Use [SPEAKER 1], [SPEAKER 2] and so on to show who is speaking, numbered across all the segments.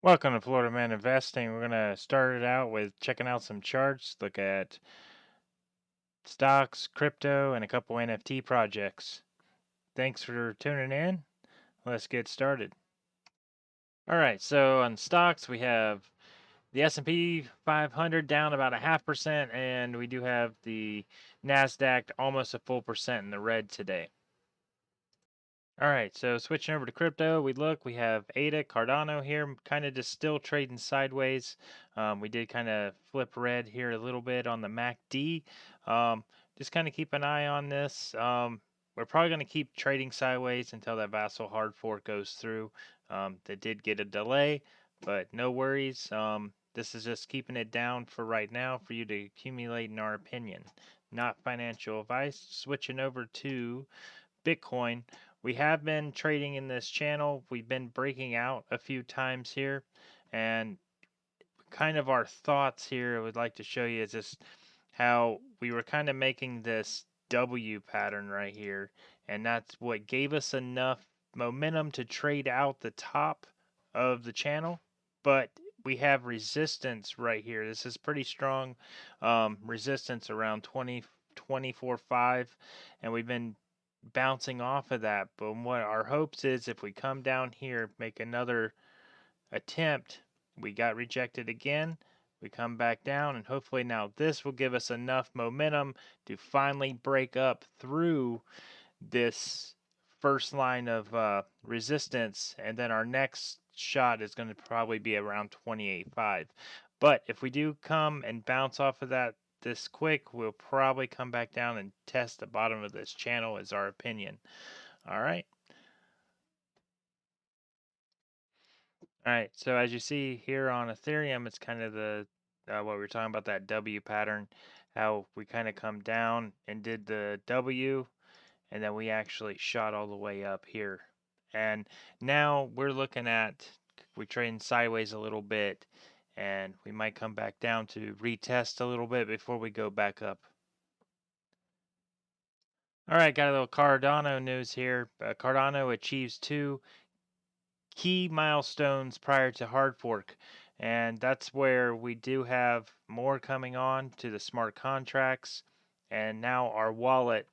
[SPEAKER 1] Welcome to Florida Man Investing. We're going to start it out with checking out some charts, look at stocks, crypto, and a couple NFT projects. Thanks for tuning in. Let's get started. All right, so on stocks, we have the S&P 500 down about 0.5%, and we do have the NASDAQ almost a full percent in the red today. All right, so switching over to crypto, we have ADA, Cardano here, kind of just still trading sideways. We did kind of flip red here a little bit on the MACD. Just kind of keep an eye on this. We're probably going to keep trading sideways until that Vassal hard fork goes through. That did get a delay, but no worries. This is just keeping it down for right now for you to accumulate, in our opinion. Not financial advice. Switching over to Bitcoin. We have been trading in this channel. We've been breaking out a few times here, and kind of our thoughts here I would like to show you is just how we were kind of making this W pattern right here, and that's what gave us enough momentum to trade out the top of the channel. But we have resistance right here. This is pretty strong resistance around 24.5, and we've been bouncing off of that. But what our hopes is, if we come down here, make another attempt, we got rejected again, we come back down, and hopefully now this will give us enough momentum to finally break up through this first line of resistance, and then our next shot is going to probably be around 28.5. But if we do come and bounce off of that this quick, we'll probably come back down and test the bottom of this channel, is our opinion. All right. All right, so as you see here on Ethereum, it's kind of the what we were talking about, that W pattern, how we kind of come down and did the W, and then we actually shot all the way up here. And now we're looking at, we're trading sideways a little bit, and we might come back down to retest a little bit before we go back up. All right, got a little Cardano news here. Cardano achieves two key milestones prior to hard fork, and that's where we do have more coming on to the smart contracts, and now our wallets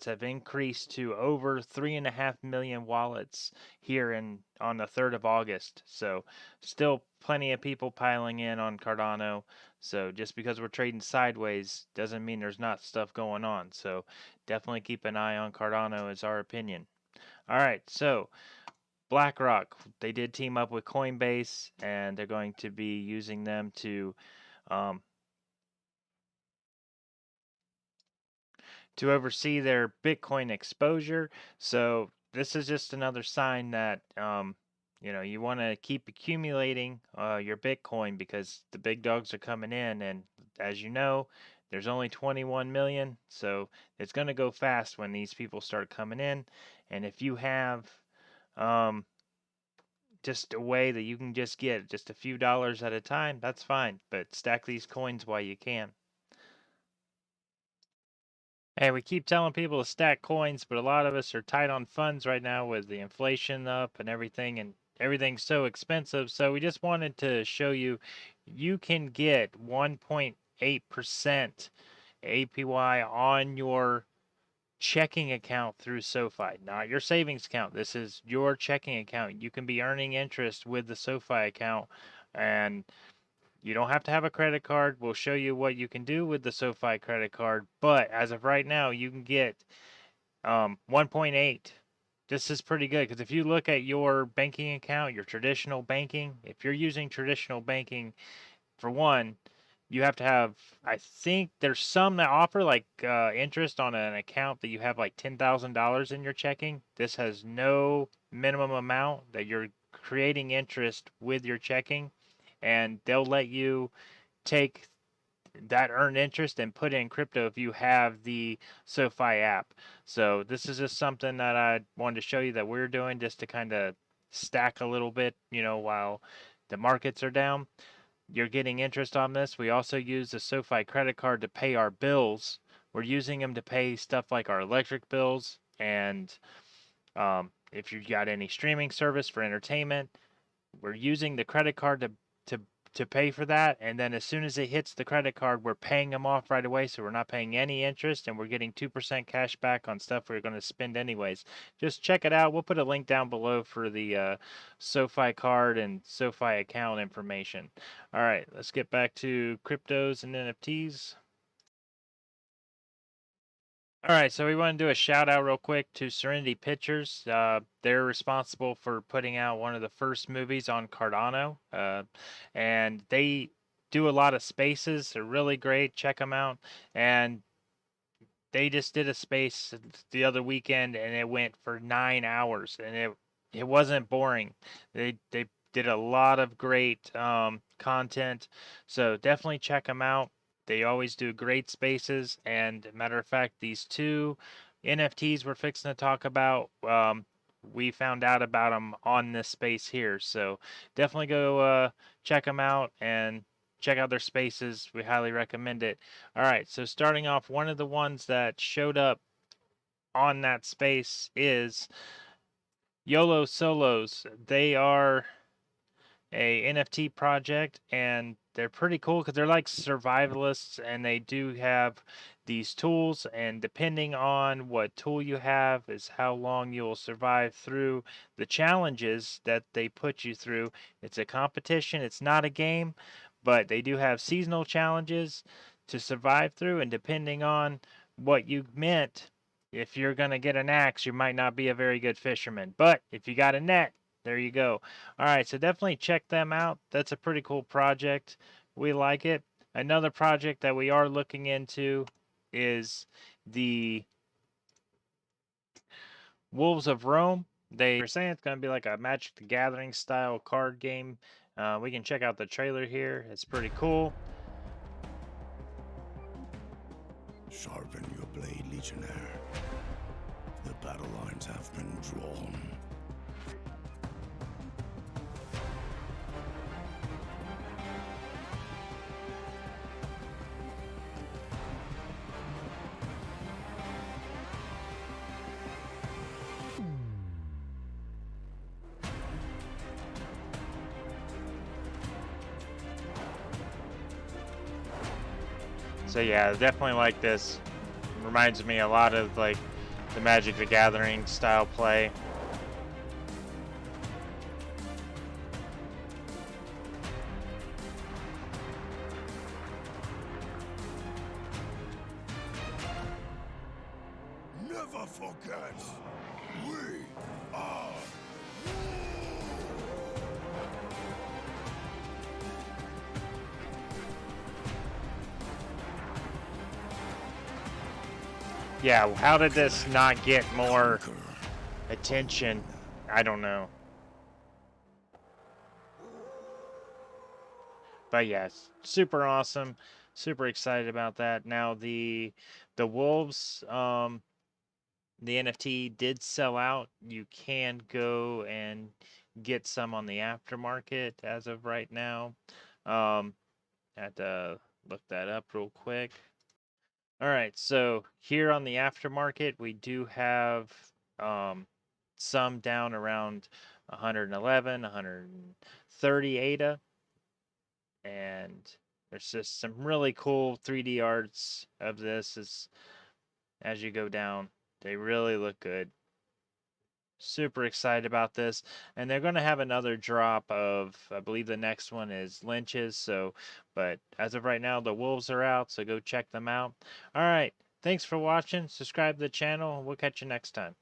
[SPEAKER 1] have increased to over 3.5 million wallets here on the 3rd of August. So still plenty of people piling in on Cardano. So just because we're trading sideways doesn't mean there's not stuff going on. So definitely keep an eye on Cardano, is our opinion. All right, so BlackRock, they did team up with Coinbase, and they're going to be using them um, to oversee their Bitcoin exposure. So this is just another sign that you want to keep accumulating your Bitcoin, because the big dogs are coming in, and as you know, there's only 21 million, so it's going to go fast when these people start coming in. And if you have um, just a way that you can just get just a few dollars at a time, that's fine. But stack these coins while you can. Hey, we keep telling people to stack coins, but a lot of us are tight on funds right now with the inflation up and everything's so expensive. So we just wanted to show you, you can get 1.8% APY on your checking account through SoFi, not your savings account. This is your checking account. You can be earning interest with the SoFi account, and you don't have to have a credit card. We'll show you what you can do with the SoFi credit card, but as of right now, you can get 1.8. This is pretty good, because if you look at your banking account, your traditional banking, if you're using traditional banking, for one, you have to have, I think there's some that offer like interest on an account that you have like $10,000 in your checking. This has no minimum amount that you're creating interest with your checking, and they'll let you take that earned interest and put it in crypto if you have the SoFi app. So this is just something that I wanted to show you that we're doing, just to kind of stack a little bit, while the markets are down. You're getting interest on this. We also use the SoFi credit card to pay our bills. We're using them to pay stuff like our electric bills, and if you've got any streaming service for entertainment, we're using the credit card to pay for that, and then as soon as it hits the credit card, we're paying them off right away, so we're not paying any interest, and we're getting 2% cash back on stuff we're going to spend anyways. Just check it out. We'll put a link down below for the SoFi card and SoFi account information. All right, let's get back to cryptos and NFTs. All right, so we want to do a shout out real quick to Serenity Pictures. They're responsible for putting out one of the first movies on Cardano, and they do a lot of spaces. They're really great. Check them out. And they just did a space the other weekend, and it went for 9 hours, and it wasn't boring. They did a lot of great content, so definitely check them out. They always do great spaces, and matter of fact, these two NFTs we're fixing to talk about, we found out about them on this space here. So definitely go check them out and check out their spaces. We highly recommend it. All right, so starting off, one of the ones that showed up on that space is YOLO Solos. They are a NFT project, and they're pretty cool because they're like survivalists, and they do have these tools, and depending on what tool you have is how long you'll survive through the challenges that they put you through. It's a competition, it's not a game, but they do have seasonal challenges to survive through, and depending on what you meant, if you're going to get an axe, you might not be a very good fisherman, but if you got a net, there you go. All right, so definitely check them out. That's a pretty cool project. We like it. Another project that we are looking into is the Wolves of Rome. They are saying it's going to be like a Magic the Gathering style card game. We can check out the trailer here. It's pretty cool.
[SPEAKER 2] Sharpen your blade, Legionnaire. The battle lines have been drawn.
[SPEAKER 1] So yeah, definitely like this. Reminds me a lot of like the Magic the Gathering style play.
[SPEAKER 2] Never forget, we are
[SPEAKER 1] Yeah, how did this not get more attention? I don't know. But yes, super awesome. Super excited about that. Now the Wolves, the NFT did sell out. You can go and get some on the aftermarket as of right now. Had to look that up real quick. All right, so here on the aftermarket, we do have some down around 111, 130 ADA, and there's just some really cool 3D arts of this as you go down. They really look good. Super excited about this, and they're going to have another drop of, I believe the next one is Lynch's. So, but as of right now, the Wolves are out, so go check them out. All right, thanks for watching. Subscribe to the channel, and we'll catch you next time.